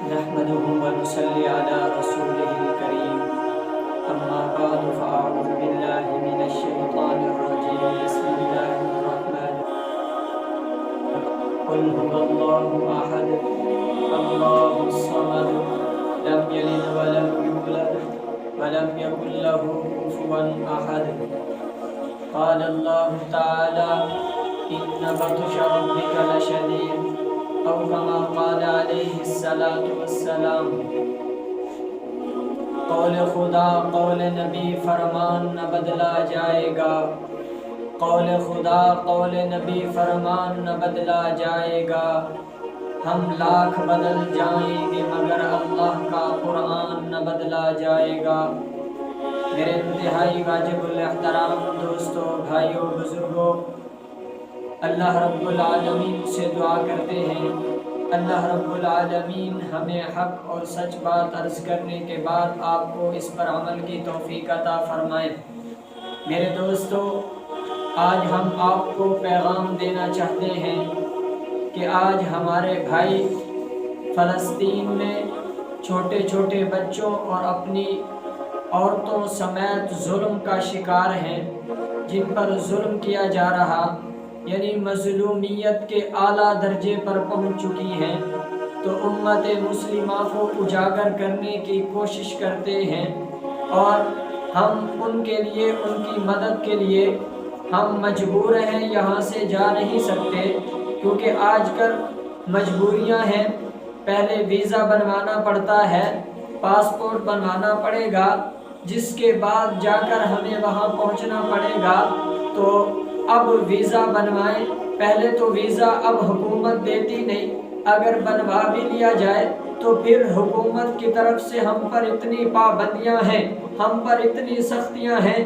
نحمده ونصلي على رسوله الكريم أما بعد فأعوذ بالله من الشيطان الرجيم بسم الله الرحمن قل هو الله أحد الله الصمد لم يلد ولم يولد ولم يكن له كفوا أحد قال الله تعالى إن بطش ربك لشديد أو كما قال عليه الصلاة والسلام قول خدا قول نبی فرمان نہ بدلا جائے گا، قول خدا قول نبی فرمان نہ بدلا جائے گا، ہم لاکھ بدل جائیں گے مگر اللہ کا قرآن نہ بدلا جائے گا۔ میرے انتہائی واجب الاحترام دوستوں، بھائیوں، بزرگوں، اللہ رب العالمین سے دعا کرتے ہیں اللہ رب العالمین ہمیں حق اور سچ بات عرض کرنے کے بعد آپ کو اس پر عمل کی توفیق عطا فرمائے۔ میرے دوستو، آج ہم آپ کو پیغام دینا چاہتے ہیں کہ آج ہمارے بھائی فلسطین میں چھوٹے چھوٹے بچوں اور اپنی عورتوں سمیت ظلم کا شکار ہیں، جن پر ظلم کیا جا رہا، یعنی مظلومیت کے اعلیٰ درجے پر پہنچ چکی ہیں، تو امت مسلمہ کو اجاگر کرنے کی کوشش کرتے ہیں اور ہم ان کے لیے، ان کی مدد کے لیے ہم مجبور ہیں، یہاں سے جا نہیں سکتے کیونکہ آج کل مجبوریاں ہیں۔ پہلے ویزا بنوانا پڑتا ہے، پاسپورٹ بنوانا پڑے گا، جس کے بعد جا کر ہمیں وہاں پہنچنا پڑے گا۔ تو اب ویزا بنوائیں، پہلے تو ویزا اب حکومت دیتی نہیں، اگر بنوا بھی لیا جائے تو پھر حکومت کی طرف سے ہم پر اتنی پابندیاں ہیں، ہم پر اتنی سختیاں ہیں،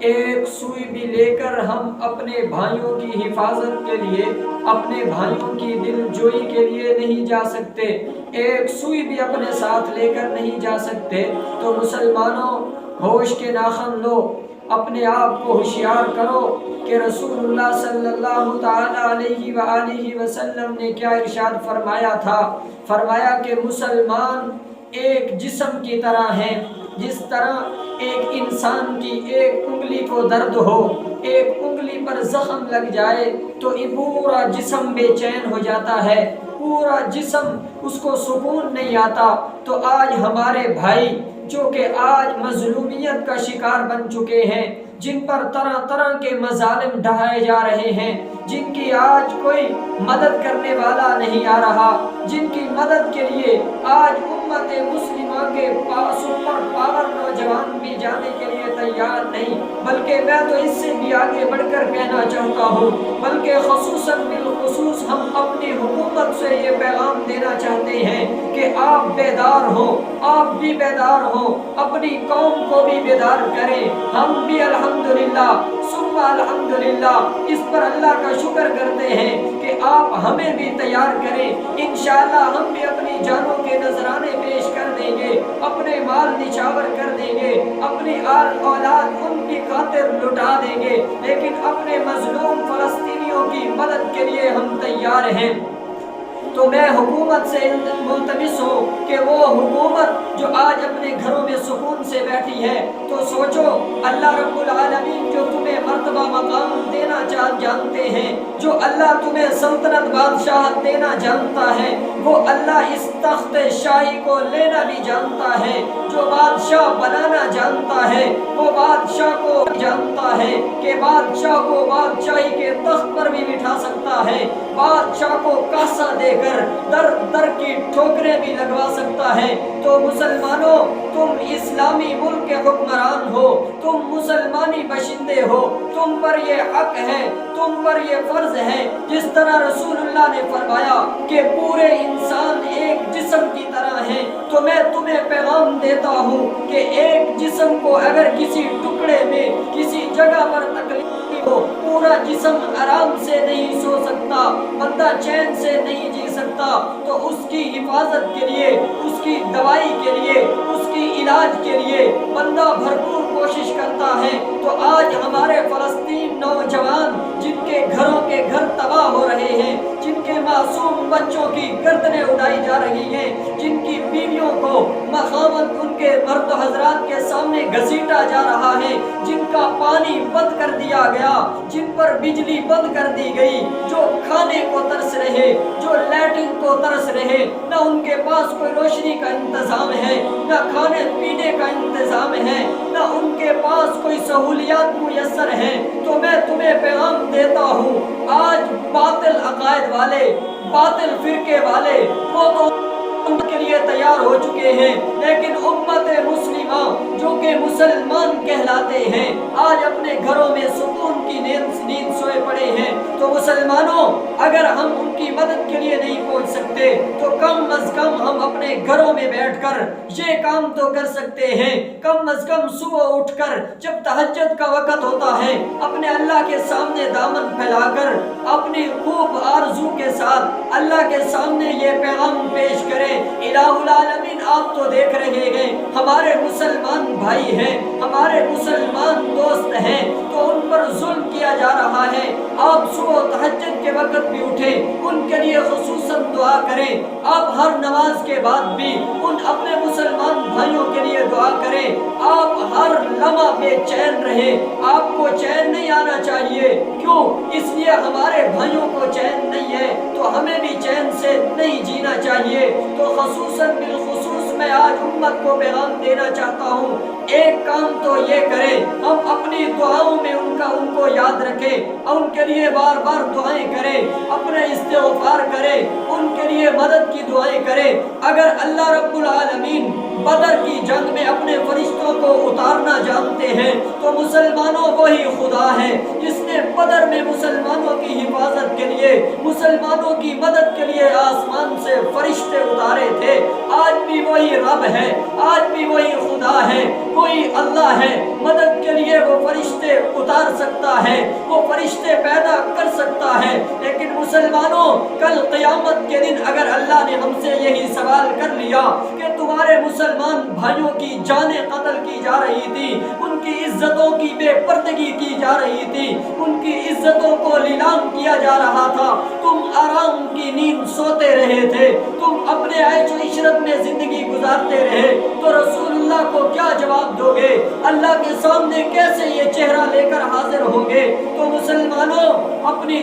ایک سوئی بھی لے کر ہم اپنے بھائیوں کی حفاظت کے لیے، اپنے بھائیوں کی دل جوئی کے لیے نہیں جا سکتے، ایک سوئی بھی اپنے ساتھ لے کر نہیں جا سکتے۔ تو مسلمانوں، ہوش کے ناخن لو، اپنے آپ کو ہوشیار کرو کہ رسول اللہ صلی اللہ تعالی علیہ وآلہ وسلم نے کیا ارشاد فرمایا تھا؟ فرمایا کہ مسلمان ایک جسم کی طرح ہیں، جس طرح ایک انسان کی ایک انگلی کو درد ہو، ایک انگلی پر زخم لگ جائے تو یہ پورا جسم بے چین ہو جاتا ہے، پورا جسم اس کو سکون نہیں آتا۔ تو آج ہمارے بھائی جو کہ آج مظلومیت کا شکار بن چکے ہیں، جن پر طرح طرح کے مظالم ڈھائے جا رہے ہیں، جن کی آج کوئی مدد کرنے والا نہیں آ رہا، جن کی مدد کے لیے آج امت مسلمہ کے سپر پاور نوجوان بھی جانے کے لیے تیار نہیں، بلکہ میں تو اس سے بھی آگے بڑھ کر کہنا چاہتا ہوں، بلکہ خصوصاً بالخصوص ہم اپنی حکومت سے یہ پیغام دینا چاہتے ہیں کہ آپ بیدار ہوں، آپ بھی بیدار ہوں، اپنی قوم کو بھی بیدار کریں۔ ہم بھی الحمدللہ ثم الحمدللہ اس پر اللہ کا شکر کرتے ہیں کہ آپ ہمیں بھی تیار کریں، انشاءاللہ ہم بھی اپنی جانوں کے نذرانے پیش کر دیں گے، اپنے مال نچھاور کر دیں گے، اپنی آل اولاد ان کی خاطر لٹا دیں گے، لیکن اپنے مظلوم فلسطینیوں کی مدد کے لیے ہم تیار ہیں۔ تو میں حکومت سے ملتمس ہوں کہ وہ حکومت جو آج اپنے گھروں میں سکون سے بیٹھی ہے، تو سوچو اللہ رب العالمین جو تمہیں مرتبہ مقام دینا جانتے ہیں، جو اللہ تمہیں سلطنت بادشاہت دینا جانتا ہے، وہ اللہ اس تخت شاہی کو لینا بھی جانتا ہے، جو بادشاہ بنانا جانتا ہے، وہ بادشاہ کو جانتا ہے کہ بادشاہ کو بادشاہی کے تخت پر بھی بٹھا سکتا ہے، بادشاہ کو کاسا دے کر در در کی ٹھوکریں بھی لگوا سکتا ہے۔ تو مسلمانوں، تم اسلامی ملک کے حکمران ہو، تم مسلمانی باشندے ہو، تم پر یہ حق ہے، تم پر یہ فرض ہے، جس طرح رسول اللہ نے فرمایا کہ پورے انسان ایک جسم کی طرح ہیں، تو میں تمہیں پیغام دیتا ہوں کہ ایک جسم کو اگر کسی ٹکڑے میں کسی جگہ پر تکلیف ہو، پورا جسم آرام سے نہیں سو سکتا، بندہ چین سے نہیں جی سکتا، تو اس کی حفاظت کے لیے، اس کی دوائی کے لیے، اس کی علاج کے لیے بندہ بھرپور کوشش کرتا ہے۔ تو آج ہمارے فلسطین نوجوان جن کے گھروں کے گھر تباہ ہو رہے ہیں، جن کے معصوم بچوں کی گردنیں اڑائی جا رہی ہیں، جن کی بھائیوں کو مخامت ان کے مرد حضرات کے سامنے گھسیٹا جا رہا ہے، جن کا پانی بند کر دیا گیا، جن پر بجلی بند کر دی گئی، جو کھانے کو ترس رہے، جو لیٹرن کو ترس رہے، نہ ان کے پاس کوئی روشنی کا انتظام ہے، نہ کھانے پینے کا انتظام ہے، نہ ان کے پاس کوئی سہولیات میسر ہیں، تو میں تمہیں پیغام دیتا ہوں، آج باطل عقائد والے، باطل فرقے والے وہ تو ان کے لیے تیار ہو چکے ہیں، لیکن امت مسلمہ جو کہ مسلمان کہلاتے ہیں آج اپنے گھروں میں سکون کی نیند سوئے پڑے ہیں۔ تو مسلمانوں، اگر ہم ان کی مدد کے لیے نہیں پہنچ سکتے تو کم از کم ہم اپنے گھروں میں بیٹھ کر یہ کام تو کر سکتے ہیں، کم از کم صبح اٹھ کر جب تہجد کا وقت ہوتا ہے اپنے اللہ کے سامنے دامن پھیلا کر اپنی خوب آرزو کے ساتھ اللہ کے سامنے یہ پیغام پیش کریں، الہ العالمین آپ تو دیکھ رہے ہیں، ہمارے مسلمان بھائی ہیں، ہمارے مسلمان دوست ہیں، تو ان پر ظلم کیا جا رہا ہے، آپ صبح تہجد کے وقت بھی اٹھیں، ان کے لیے خصوصاً دعا کریں، آپ ہر نماز کے بعد بھی ان اپنے مسلمان بھائیوں کے لیے دعا کریں، آپ ہر لمحہ بے چین رہیں، آپ کو چین نہیں آنا چاہیے، کیوں؟ اس لیے ہمارے بھائیوں کو چین نہیں ہے تو ہمیں بھی چین سے نہیں جینا چاہیے۔ تو خصوصاً بالخصوص میں آج امت کو پیغام دینا چاہتا ہوں، ایک کام تو یہ کریں، ہم اپنی دعاؤں میں ان کو یاد رکھیں، ان کے لیے بار بار دعائیں کریں، اپنے استغفار کریں، ان کے لیے مدد کی دعائیں کریں۔ اگر اللہ رب العالمین بدر کی جنگ میں اپنے فرشتوں کو اتارنا جانتے ہیں تو مسلمانوں وہی خدا ہے جس نے بدر میں مسلمانوں کی حفاظت کے لیے، مسلمانوں کی مدد کے لیے آسمان سے فرشتے اتارے تھے۔ آج بھی وہی رب ہے، آج بھی وہی خدا ہے، کوئی اللہ ہے، مدد کے لیے وہ فرشتے اتار سکتا ہے، وہ فرشتے پیدا کر سکتا ہے۔ لیکن مسلمانوں، کل قیامت کے دن اگر اللہ نے ہم سے یہی سوال کر لیا کہ تمہارے مسلمان بھائیوں کی جانیں قتل کی جا رہی تھی، ان کی عزتوں کی بے پردگی کی جا رہی تھی، ان کی عزتوں کو لیلام کیا جا رہا تھا، تم آرام کی نیند سوتے رہے تھے، تم اپنے عیش و عشرت میں زندگی گزارتے رہے، تو رسول اللہ کو کیا جواب دو گے؟ اللہ کے سامنے کیسے یہ چہرہ لے کر حاضر ہوں گے؟ تو مسلمانوں، اپنی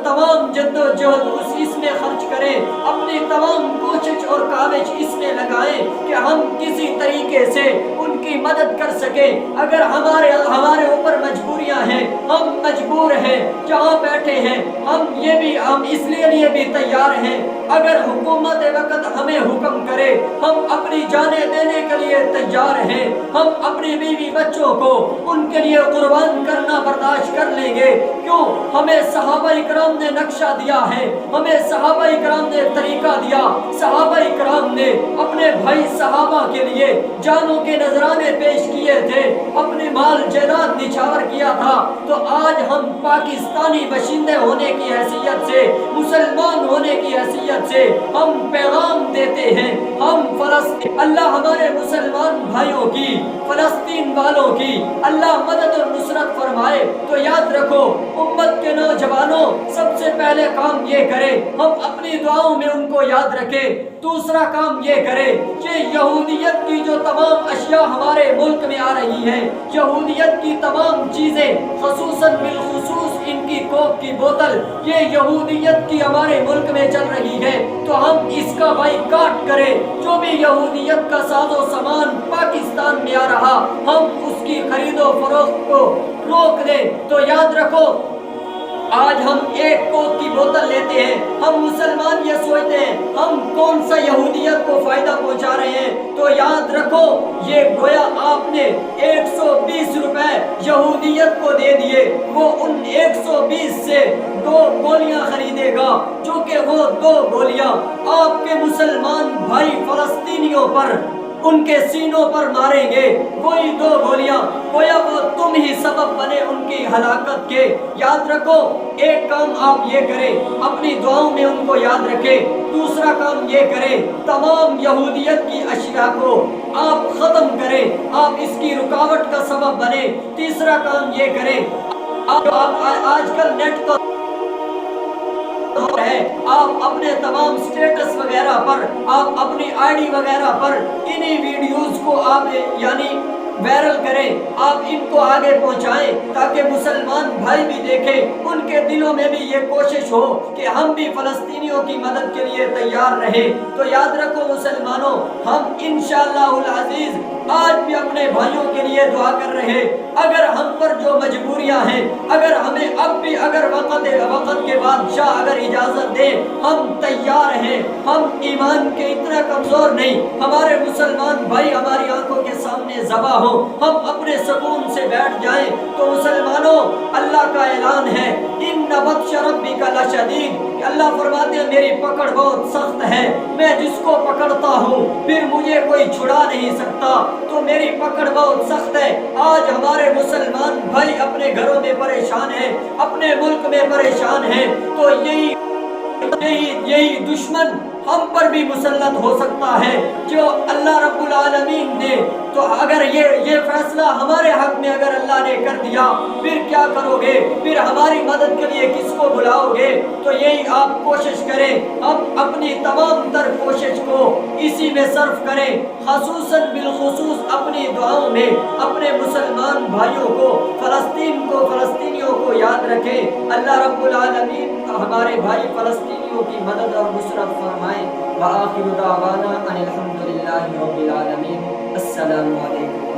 تمام جد و جہد اس میں خرچ کریں، اپنی تمام کوشش اور کاوش اس میں لگائیں کہ ہم کسی طریقے سے ان کی مدد کر سکیں۔ اگر ہمارے اوپر مجبوریاں ہیں، ہم مجبور ہیں، جہاں بیٹھے ہیں ہم اس لیے بھی تیار ہیں، اگر حکومت وقت ہمیں حکم کرے ہم اپنی جانیں دینے کے لیے تیار ہیں، ہم اپنی بیوی بچوں کو ان کے لیے قربان کرنا برداشت کر لیں گے۔ کیوں؟ ہمیں صحابہ اکرام نے نقشہ دیا ہے، ہمیں صحابہ اکرام نے طریقہ دیا، صحابہ اکرام نے اپنے بھائی صحابہ کے لیے جانوں کے نذرانے پیش کیے تھے، اپنے مال جائیداد نچھاور کیا تھا۔ تو آج ہم پاکستانی باشندے ہونے کی حیثیت سے، مسلمان ہونے کی حیثیت سے ہم پیغام دیتے ہیں، ہم فلسطین، اللہ ہمارے مسلمان بھائیوں کی، فلسطین والوں کی اللہ مدد اور نصرت فرمائے۔ تو یاد رکھو امت کے نوجوانوں، سب سے پہلے کام یہ کریں ہم اپنی دعاؤں میں ان کو یاد رکھیں۔ دوسرا کام یہ کریں کہ یہودیت کی جو تمام اشیاء ہمارے ملک میں آ رہی ہیں، یہودیت کی تمام چیزیں، خصوصاً بالخصوص ان کی کوک کی بوتل، یہ یہودیت کی ہمارے ملک میں چل رہی ہے، تو ہم اس کا بائیکاٹ کریں۔ جو بھی یہودیت کا ساز و سامان پاکستان میں آ رہا، ہم اس کی خرید و فروخت کو روک دیں۔ تو یاد رکھو، آج ہم ایک کوک کی بوتل لیتے ہیں، ہم مسلمان یہ سوچتے ہیں ہم کون سا یہودیت کو فائدہ پہنچا رہے ہیں۔ تو یاد رکھو، یہ گویا آپ نے 120 روپے یہودیت کو دے دیے، وہ ان 120 سے 2 گولیاں خریدے گا، جو کہ وہ 2 گولیاں آپ کے مسلمان بھائی فلسطینیوں پر، ان کے سینوں پر ماریں گے۔ وہی 2 گولیاں گویا وہ تم ہی سبب بنے ان کی ہلاکت کے۔ یاد رکھو، ایک کام آپ یہ کریں، اپنی دعاؤں میں ان کو یاد رکھیں۔ دوسرا کام یہ کریں، تمام یہودیت کی اشیاء کو آپ ختم کریں، آپ اس کی رکاوٹ کا سبب بنے۔ تیسرا کام یہ کریں، آپ آج کل نیٹ کا ہے، آپ اپنے تمام سٹیٹس وغیرہ وغیرہ پر آپ اپنی آئی ڈی وغیرہ پر انہی ویڈیوز کو آپ وائرل کریں، آپ ان کو آگے پہنچائیں تاکہ مسلمان بھائی بھی دیکھیں، ان کے دلوں میں بھی یہ کوشش ہو کہ ہم بھی فلسطینیوں کی مدد کے لیے تیار رہیں۔ تو یاد رکھو مسلمانوں، ہم انشاءاللہ العزیز آج بھی اپنے بھائیوں کے لیے دعا کر رہے، اگر ہم پر جو مجبوریاں ہیں، اگر ہمیں اب بھی وقت کے بادشاہ اگر اجازت دے، ہم تیار ہیں، ہم ایمان کے اتنا کمزور نہیں، ہمارے مسلمان بھائی ہماری آنکھوں کے سامنے ذبح ہو، ہم اپنے سکون سے بیٹھ جائیں۔ تو مسلمانوں، اللہ کا اعلان ہے ان بطش ربک لشدید، کہ اللہ فرماتے ہیں میری پکڑ بہت سخت ہے، میں جس کو پکڑتا ہوں پھر مجھے کوئی چھڑا نہیں سکتا، تو میری پکڑ بہت سخت ہے۔ آج ہمارے مسلمان بھائی اپنے گھروں میں پریشان ہیں، اپنے ملک میں پریشان ہیں، تو یہی دشمن ہم پر بھی مسلط ہو سکتا ہے جو اللہ رب العالمین نے، تو اگر یہ فیصلہ ہمارے حق میں اگر اللہ نے کر دیا، پھر کیا کرو گے؟ پھر ہماری مدد کے لیے کس کو بلاؤ گے؟ تو یہی آپ کوشش کریں، ہم اپنی تمام تر کوشش کو اسی میں صرف کریں، خصوصاً بالخصوص اپنی دعاؤں میں اپنے مسلمان بھائیوں کو، فلسطینیوں کو یاد رکھیں۔ اللہ رب العالمین ہمارے بھائی فلسطینیوں کی مدد اور نصرت فرمائیں۔ وآخر دعوانا ان الحمد للہ رب العالمین۔ السلام علیکم۔